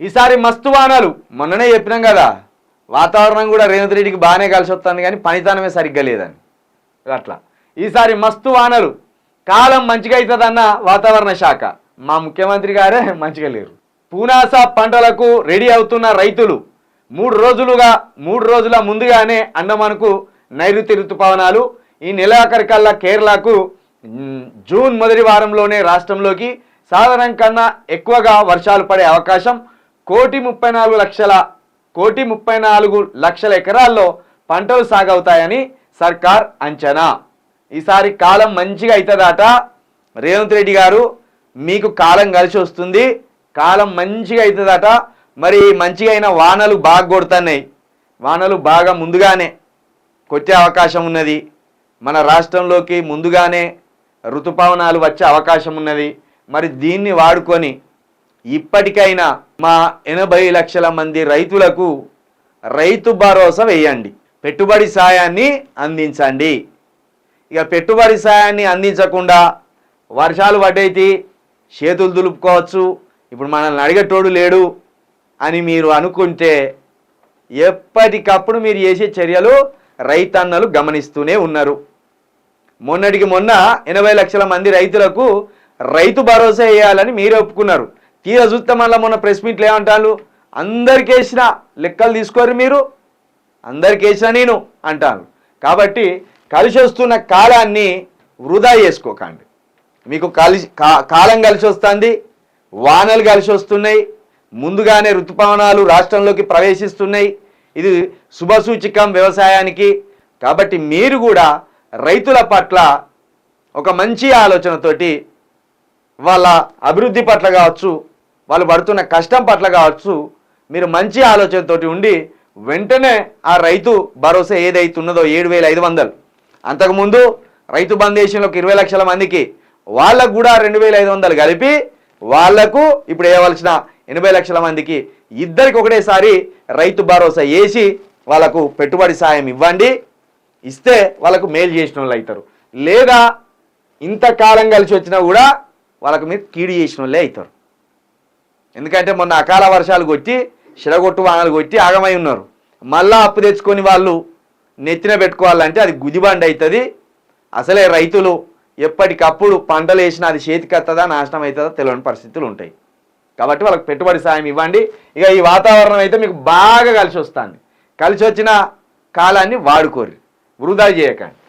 ఈసారి మస్తు వానలు మొన్ననే చెప్పినాం కదా, వాతావరణం కూడా రేవంత్ రెడ్డికి బాగానే కలిసి వస్తుంది కానీ పనితనమే సరిగ్గా లేదని. అట్లా ఈసారి మస్తు వానలు, కాలం మంచిగా అవుతుందన్న వాతావరణ శాఖ. మా ముఖ్యమంత్రి గారే మంచిగా లేరు. పూనాస పంటలకు రెడీ అవుతున్న రైతులు 3 రోజుల ముందుగానే అండమాన్కు నైరుతి రుతుపవనాలు. ఈ నెలాఖరికల్లా కేరళకు జూన్ మొదటి వారంలోనే రాష్ట్రంలోకి సాధారణం కన్నా ఎక్కువగా వర్షాలు పడే అవకాశం. 1,34,00,000 ఎకరాల్లో పంటలు సాగవుతాయని సర్కార్ అంచనా. ఈసారి కాలం మంచిగా అవుతుందట. రేవంత్ రెడ్డి గారు మీకు కాలం కలిసి వస్తుంది, కాలం మంచిగా అవుతుందట. మరి మంచిగా అయిన వానలు బాగా కొడుతున్నాయి, వానలు బాగా ముందుగానే కొట్టే అవకాశం ఉన్నది. మన రాష్ట్రంలోకి ముందుగానే ఋతుపవనాలు వచ్చే అవకాశం ఉన్నది. మరి దీన్ని వాడుకొని ఇప్పటికైనా మా 80 లక్షల మంది రైతులకు రైతు భరోసా వేయండి, పెట్టుబడి సాయాన్ని అందించండి. ఇక పెట్టుబడి సాయాన్ని అందించకుండా వర్షాలు పడ్డైతే చేతులు దులుపుకోవచ్చు, ఇప్పుడు మనల్ని అడిగేటోడు లేడు అని మీరు అనుకుంటే ఎప్పటికప్పుడు మీరు చేసే చర్యలు రైతన్నలు గమనిస్తూనే ఉన్నారు. మొన్నటికి మొన్న 80 లక్షల మంది రైతులకు రైతు భరోసా వేయాలని మీరు ఒప్పుకున్నారు. తీరా చూస్తే మళ్ళీ మొన్న ప్రెస్ మీట్లు ఏమంటారు, అందరికి వేసిన లెక్కలు తీసుకోరు మీరు, అందరికి వేసిన నేను అంటాను. కాబట్టి కలిసి వస్తున్న కాలాన్ని వృధా చేసుకోకండి. మీకు కాలం కలిసి వస్తుంది, వానలు కలిసి వస్తున్నాయి, ముందుగానే ఋతుపవనాలు రాష్ట్రంలోకి ప్రవేశిస్తున్నాయి. ఇది శుభసూచకం వ్యవసాయానికి. కాబట్టి మీరు కూడా రైతుల పట్ల ఒక మంచి ఆలోచనతోటి, వాళ్ళ అభివృద్ధి పట్ల కావచ్చు, వాళ్ళు పడుతున్న కష్టం పట్ల కావచ్చు, మీరు మంచి ఆలోచనతోటి ఉండి వెంటనే ఆ రైతు భరోసా ఏదైతున్నదో 7,500, అంతకుముందు రైతు బంధు దేశంలోకి 20 లక్షల మందికి వాళ్ళకు కూడా 2,500 కలిపి వాళ్లకు ఇప్పుడు వేయవలసిన 80 లక్షల మందికి ఇద్దరికి ఒకటేసారి రైతు భరోసా వేసి వాళ్ళకు పెట్టుబడి సాయం ఇవ్వండి. ఇస్తే వాళ్ళకు మేలు చేసిన వాళ్ళు అవుతారు. లేదా ఇంతకాలం కలిసి వచ్చినా కూడా వాళ్ళకు మీరు కీడు చేసిన వాళ్ళే అవుతారు. ఎందుకంటే మొన్న అకాల వర్షాలు కొట్టి శిరగొట్టు వానలు కొట్టి ఆగమై ఉన్నారు. మళ్ళా అప్పు తెచ్చుకొని వాళ్ళు నెత్తిన పెట్టుకోవాలంటే అది గుదిబండి అవుతుంది. అసలే రైతులు ఎప్పటికప్పుడు పంటలు వేసినా అది చేతికత్తదా నాశనం అవుతుందా తెలియని పరిస్థితులు ఉంటాయి. కాబట్టి వాళ్ళకి పెట్టుబడి సాయం ఇవ్వండి. ఇక ఈ వాతావరణం అయితే మీకు బాగా కలిసి వస్తుంది. కలిసి వచ్చిన కాలాన్ని వాడుకోరు, వృధా చేయకండి.